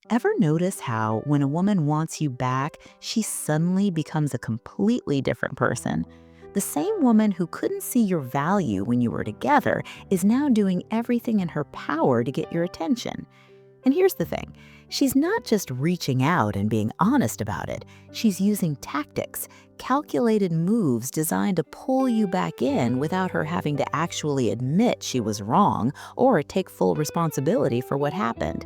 Ever notice how, when a woman wants you back, she suddenly becomes a completely different person? The same woman who couldn't see your value when you were together is now doing everything in her power to get your attention. And here's the thing, she's not just reaching out and being honest about it, she's using tactics, calculated moves designed to pull you back in without her having to actually admit she was wrong or take full responsibility for what happened.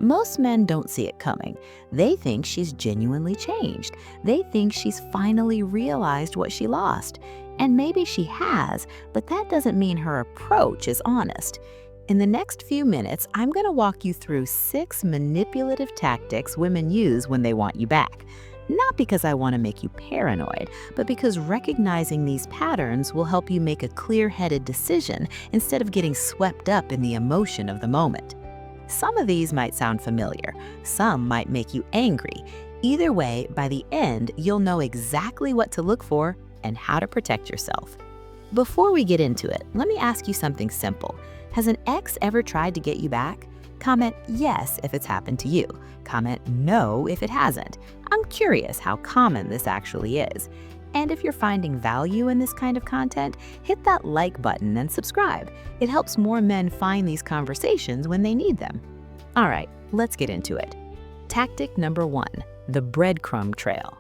Most men don't see it coming. They think she's genuinely changed. They think she's finally realized what she lost. And maybe she has, but that doesn't mean her approach is honest. In the next few minutes, I'm going to walk you through 6 manipulative tactics women use when they want you back. Not because I want to make you paranoid, but because recognizing these patterns will help you make a clear-headed decision instead of getting swept up in the emotion of the moment. Some of these might sound familiar, some might make you angry. Either way, by the end, you'll know exactly what to look for and how to protect yourself. Before we get into it, let me ask you something simple. Has an ex ever tried to get you back? Comment yes if it's happened to you. Comment no if it hasn't. I'm curious how common this actually is. And if you're finding value in this kind of content, hit that like button and subscribe. It helps more men find these conversations when they need them. All right, let's get into it. Tactic number 1, the breadcrumb trail.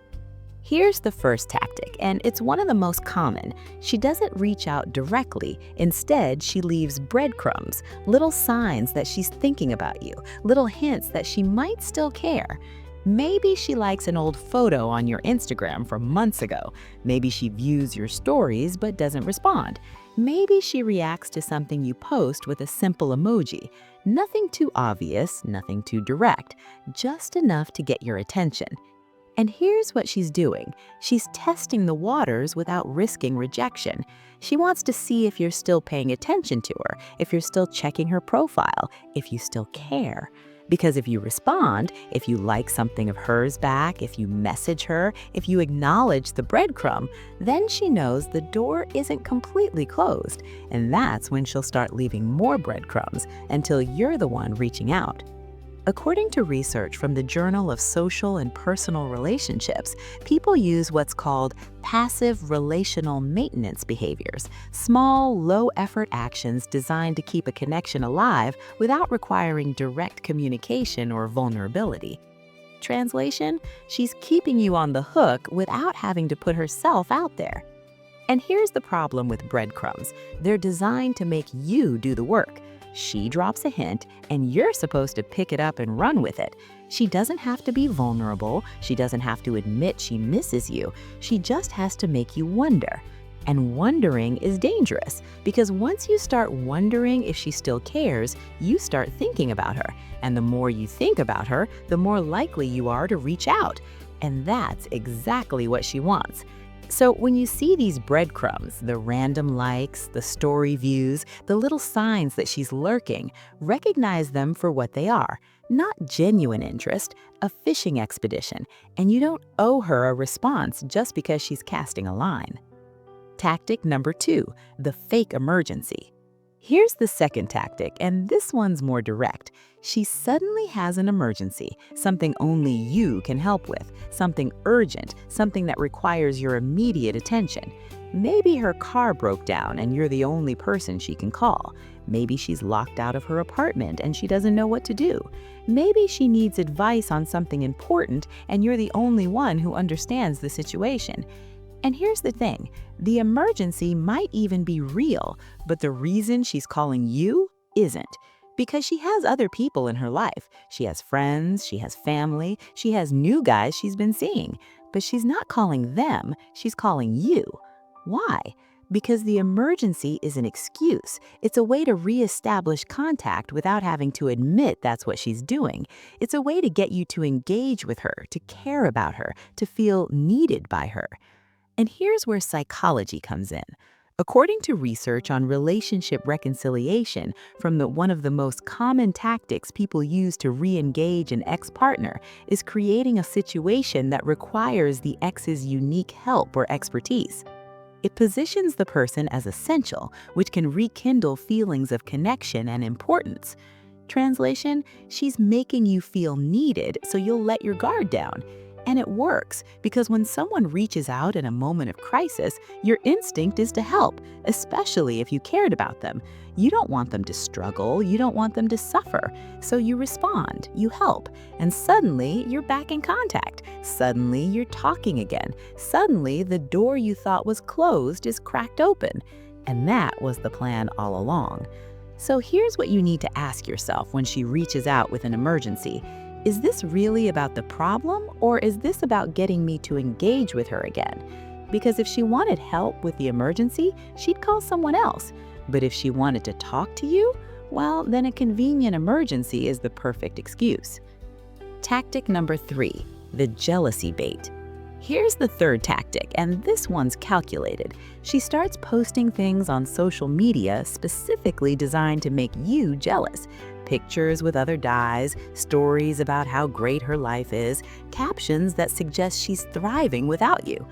Here's the first tactic, and it's one of the most common. She doesn't reach out directly. Instead, she leaves breadcrumbs, little signs that she's thinking about you, little hints that she might still care. Maybe she likes an old photo on your Instagram from months ago. Maybe she views your stories but doesn't respond. Maybe she reacts to something you post with a simple emoji. Nothing too obvious, nothing too direct, just enough to get your attention. And here's what she's doing. She's testing the waters without risking rejection. She wants to see if you're still paying attention to her, if you're still checking her profile, if you still care. Because if you respond, if you like something of hers back, if you message her, if you acknowledge the breadcrumb, then she knows the door isn't completely closed. And that's when she'll start leaving more breadcrumbs until you're the one reaching out. According to research from the Journal of Social and Personal Relationships, people use what's called passive relational maintenance behaviors, small, low-effort actions designed to keep a connection alive without requiring direct communication or vulnerability. Translation: she's keeping you on the hook without having to put herself out there. And here's the problem with breadcrumbs. They're designed to make you do the work. She drops a hint, and you're supposed to pick it up and run with it. She doesn't have to be vulnerable. She doesn't have to admit she misses you. She just has to make you wonder. And wondering is dangerous, because once you start wondering if she still cares, you start thinking about her. And the more you think about her, the more likely you are to reach out. And that's exactly what she wants. So when you see these breadcrumbs, the random likes, the story views, the little signs that she's lurking, recognize them for what they are. Not genuine interest, a fishing expedition, and you don't owe her a response just because she's casting a line. Tactic number 2, the fake emergency. Here's the second tactic, and this one's more direct. She suddenly has an emergency, something only you can help with, something urgent, something that requires your immediate attention. Maybe her car broke down and you're the only person she can call. Maybe she's locked out of her apartment and she doesn't know what to do. Maybe she needs advice on something important and you're the only one who understands the situation. And here's the thing, the emergency might even be real, but the reason she's calling you isn't. Because she has other people in her life. She has friends, she has family, she has new guys she's been seeing. But she's not calling them, she's calling you. Why? Because the emergency is an excuse. It's a way to reestablish contact without having to admit that's what she's doing. It's a way to get you to engage with her, to care about her, to feel needed by her. And here's where psychology comes in. According to research on relationship reconciliation from one of the most common tactics people use to re-engage an ex-partner is creating a situation that requires the ex's unique help or expertise. It positions the person as essential, which can rekindle feelings of connection and importance. Translation, she's making you feel needed so you'll let your guard down. And it works because when someone reaches out in a moment of crisis, your instinct is to help, especially if you cared about them. You don't want them to struggle, you don't want them to suffer. So you respond, you help, and suddenly you're back in contact. Suddenly you're talking again. Suddenly the door you thought was closed is cracked open. And that was the plan all along. So here's what you need to ask yourself when she reaches out with an emergency. Is this really about the problem, or is this about getting me to engage with her again? Because if she wanted help with the emergency, she'd call someone else. But if she wanted to talk to you, well, then a convenient emergency is the perfect excuse. Tactic number 3, the jealousy bait. Here's the third tactic, and this one's calculated. She starts posting things on social media specifically designed to make you jealous. Pictures with other guys, stories about how great her life is, captions that suggest she's thriving without you.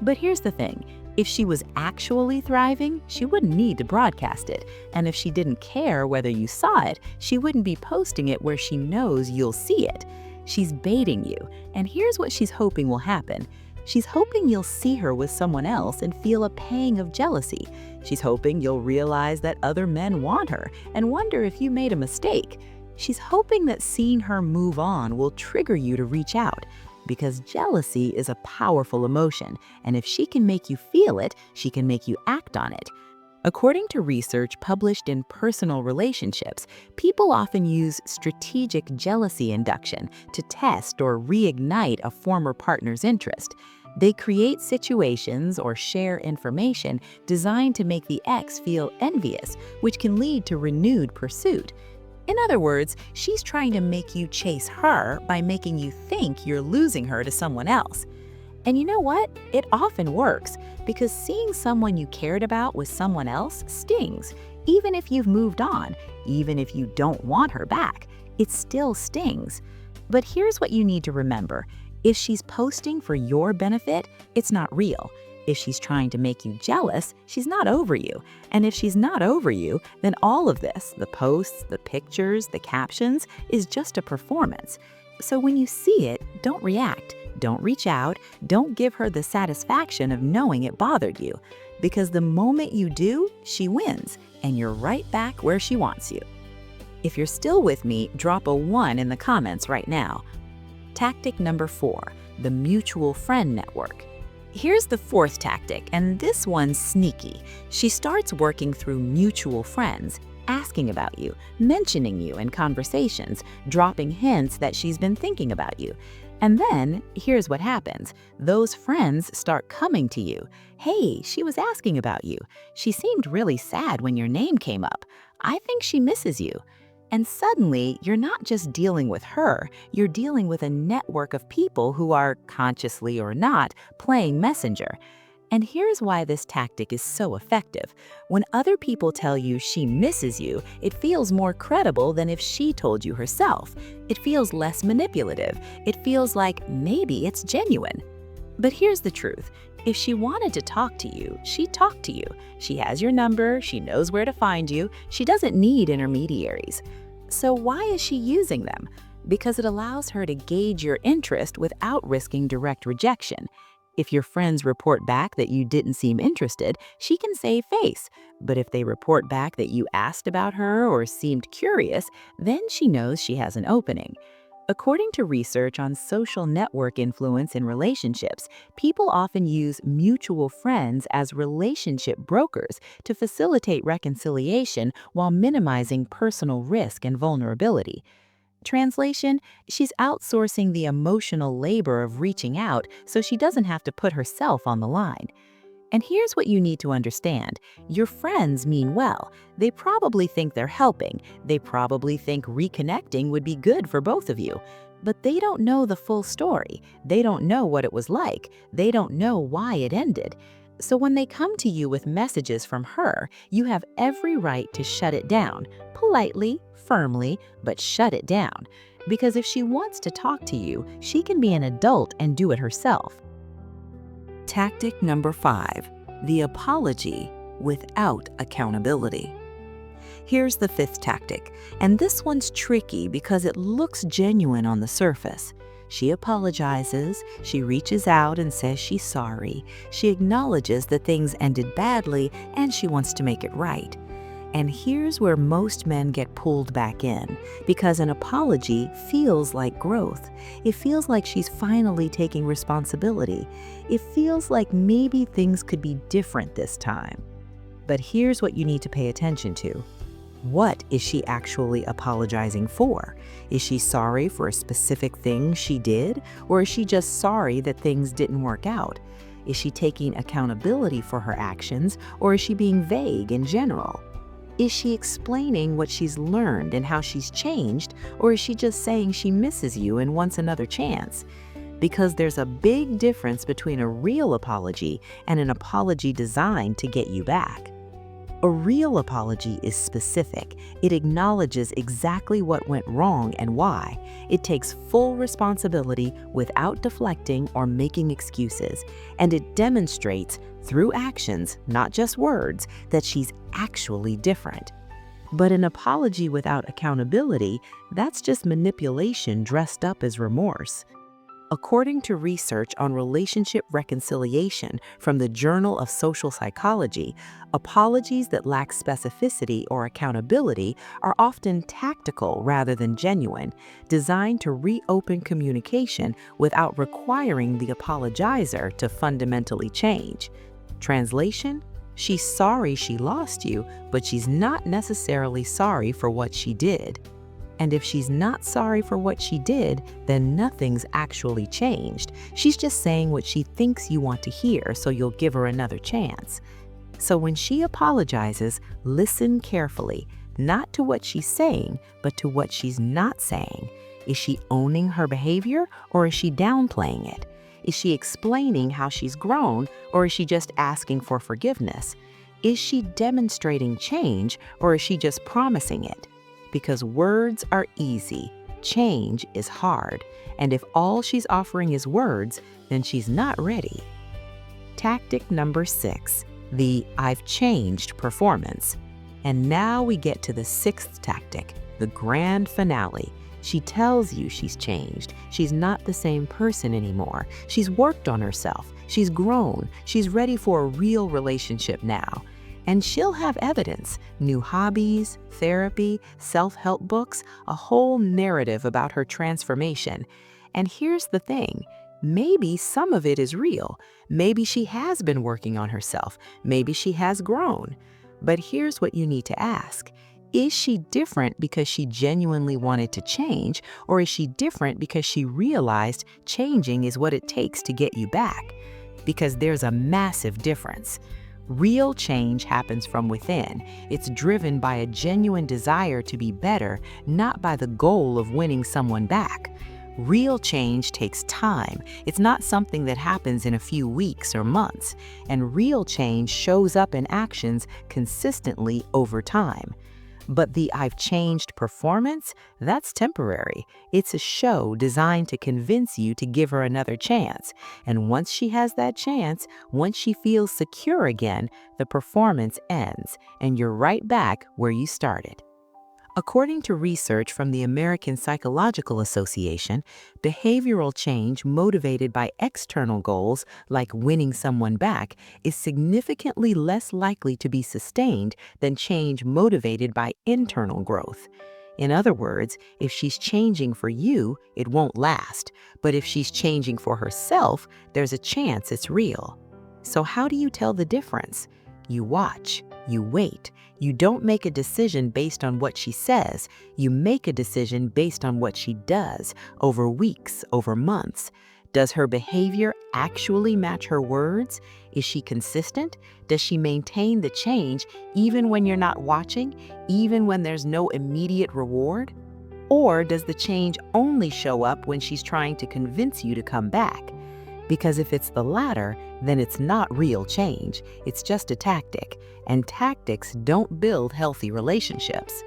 But here's the thing. If she was actually thriving, she wouldn't need to broadcast it. And if she didn't care whether you saw it, she wouldn't be posting it where she knows you'll see it. She's baiting you, and here's what she's hoping will happen. She's hoping you'll see her with someone else and feel a pang of jealousy. She's hoping you'll realize that other men want her and wonder if you made a mistake. She's hoping that seeing her move on will trigger you to reach out. Because jealousy is a powerful emotion, and if she can make you feel it, she can make you act on it. According to research published in Personal Relationships, people often use strategic jealousy induction to test or reignite a former partner's interest. They create situations or share information designed to make the ex feel envious, which can lead to renewed pursuit. In other words, she's trying to make you chase her by making you think you're losing her to someone else. And you know what? It often works, because seeing someone you cared about with someone else stings. Even if you've moved on, even if you don't want her back, it still stings. But here's what you need to remember. If she's posting for your benefit, it's not real. If she's trying to make you jealous, she's not over you. And if she's not over you, then all of this, the posts, the pictures, the captions, is just a performance. So when you see it, don't react. Don't reach out. Don't give her the satisfaction of knowing it bothered you. Because the moment you do, she wins, and you're right back where she wants you. If you're still with me, drop a 1 in the comments right now. Tactic number 4, the mutual friend network. Here's the fourth tactic, and this one's sneaky. She starts working through mutual friends, asking about you, mentioning you in conversations, dropping hints that she's been thinking about you. And then, here's what happens. Those friends start coming to you. Hey, she was asking about you. She seemed really sad when your name came up. I think she misses you. And suddenly, you're not just dealing with her, you're dealing with a network of people who are, consciously or not, playing messenger. And here's why this tactic is so effective. When other people tell you she misses you, it feels more credible than if she told you herself. It feels less manipulative. It feels like maybe it's genuine. But here's the truth. If she wanted to talk to you, she'd talk to you. She has your number, she knows where to find you, she doesn't need intermediaries. So why is she using them? Because it allows her to gauge your interest without risking direct rejection. If your friends report back that you didn't seem interested, she can save face. But if they report back that you asked about her or seemed curious, then she knows she has an opening. According to research on social network influence in relationships, people often use mutual friends as relationship brokers to facilitate reconciliation while minimizing personal risk and vulnerability. Translation, she's outsourcing the emotional labor of reaching out so she doesn't have to put herself on the line. And here's what you need to understand. Your friends mean well. They probably think they're helping. They probably think reconnecting would be good for both of you. But they don't know the full story. They don't know what it was like. They don't know why it ended. So when they come to you with messages from her, you have every right to shut it down. Politely, firmly, but shut it down. Because if she wants to talk to you, she can be an adult and do it herself. Tactic number 5, the apology without accountability. Here's the fifth tactic, and this one's tricky because it looks genuine on the surface. She apologizes, she reaches out and says she's sorry, she acknowledges that things ended badly, and she wants to make it right. And here's where most men get pulled back in, because an apology feels like growth. It feels like she's finally taking responsibility. It feels like maybe things could be different this time. But here's what you need to pay attention to. What is she actually apologizing for? Is she sorry for a specific thing she did, or is she just sorry that things didn't work out? Is she taking accountability for her actions, or is she being vague in general? Is she explaining what she's learned and how she's changed, or is she just saying she misses you and wants another chance? Because there's a big difference between a real apology and an apology designed to get you back. A real apology is specific. It acknowledges exactly what went wrong and why. It takes full responsibility without deflecting or making excuses. And it demonstrates through actions, not just words, that she's actually different. But an apology without accountability, that's just manipulation dressed up as remorse. According to research on relationship reconciliation from the Journal of Social Psychology, apologies that lack specificity or accountability are often tactical rather than genuine, designed to reopen communication without requiring the apologizer to fundamentally change. Translation: she's sorry she lost you, but she's not necessarily sorry for what she did. And if she's not sorry for what she did, then nothing's actually changed. She's just saying what she thinks you want to hear, so you'll give her another chance. So when she apologizes, listen carefully, not to what she's saying, but to what she's not saying. Is she owning her behavior, or is she downplaying it? Is she explaining how she's grown, or is she just asking for forgiveness? Is she demonstrating change, or is she just promising it? Because words are easy, change is hard, and if all she's offering is words, then she's not ready. Tactic number 6, the "I've changed" performance. And now we get to the 6th tactic, the grand finale. She tells you she's changed. She's not the same person anymore. She's worked on herself. She's grown. She's ready for a real relationship now. And she'll have evidence, new hobbies, therapy, self-help books, a whole narrative about her transformation. And here's the thing, maybe some of it is real. Maybe she has been working on herself. Maybe she has grown. But here's what you need to ask. Is she different because she genuinely wanted to change, or is she different because she realized changing is what it takes to get you back? Because there's a massive difference. Real change happens from within. It's driven by a genuine desire to be better, not by the goal of winning someone back. Real change takes time. It's not something that happens in a few weeks or months. And real change shows up in actions consistently over time. But the "I've changed" performance, that's temporary. It's a show designed to convince you to give her another chance. And once she has that chance, once she feels secure again, the performance ends, and you're right back where you started. According to research from the American Psychological Association, behavioral change motivated by external goals, like winning someone back, is significantly less likely to be sustained than change motivated by internal growth. In other words, if she's changing for you, it won't last. But if she's changing for herself, there's a chance it's real. So how do you tell the difference? You watch, you wait. You don't make a decision based on what she says. You make a decision based on what she does, over weeks, over months. Does her behavior actually match her words? Is she consistent? Does she maintain the change even when you're not watching, even when there's no immediate reward? Or does the change only show up when she's trying to convince you to come back? Because if it's the latter, then it's not real change. It's just a tactic, and tactics don't build healthy relationships.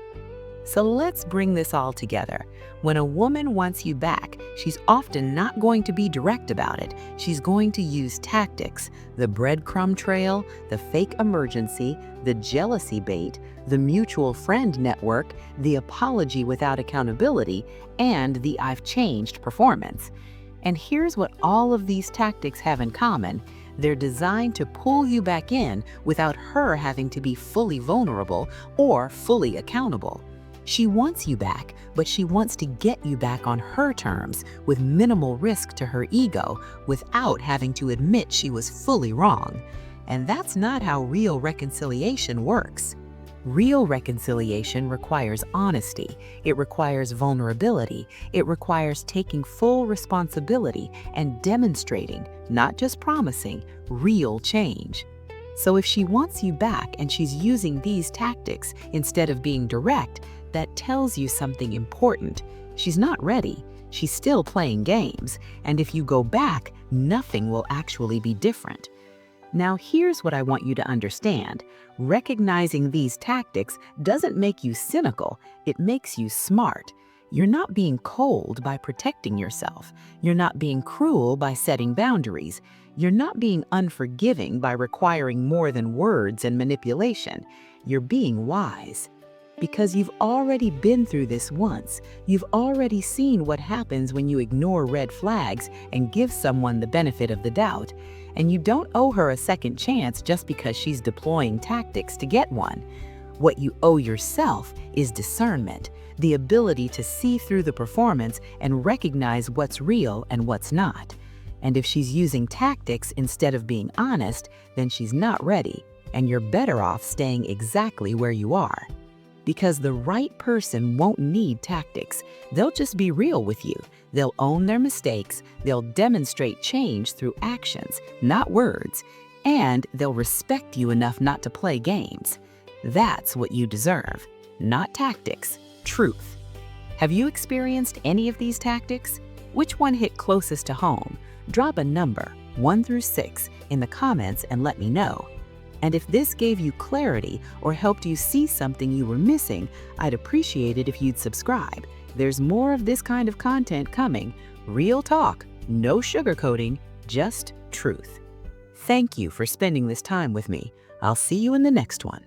So let's bring this all together. When a woman wants you back, she's often not going to be direct about it. She's going to use tactics: the breadcrumb trail, the fake emergency, the jealousy bait, the mutual friend network, the apology without accountability, and the "I've changed" performance. And here's what all of these tactics have in common. They're designed to pull you back in without her having to be fully vulnerable or fully accountable. She wants you back, but she wants to get you back on her terms, with minimal risk to her ego, without having to admit she was fully wrong. And that's not how real reconciliation works. Real reconciliation requires honesty, it requires vulnerability, it requires taking full responsibility and demonstrating, not just promising, real change. So if she wants you back and she's using these tactics instead of being direct, that tells you something important. She's not ready. She's still playing games. And if you go back, nothing will actually be different. Now, here's what I want you to understand. Recognizing these tactics doesn't make you cynical, it makes you smart. You're not being cold by protecting yourself. You're not being cruel by setting boundaries. You're not being unforgiving by requiring more than words and manipulation. You're being wise. Because you've already been through this once. You've already seen what happens when you ignore red flags and give someone the benefit of the doubt. And you don't owe her a second chance just because she's deploying tactics to get one. What you owe yourself is discernment, the ability to see through the performance and recognize what's real and what's not. And if she's using tactics instead of being honest, then she's not ready, and you're better off staying exactly where you are. Because the right person won't need tactics. They'll just be real with you. They'll own their mistakes, they'll demonstrate change through actions, not words, and they'll respect you enough not to play games. That's what you deserve, not tactics, truth. Have you experienced any of these tactics? Which one hit closest to home? Drop a number, 1 through 6, in the comments and let me know. And if this gave you clarity or helped you see something you were missing, I'd appreciate it if you'd subscribe. There's more of this kind of content coming. Real talk, no sugarcoating, just truth. Thank you for spending this time with me. I'll see you in the next one.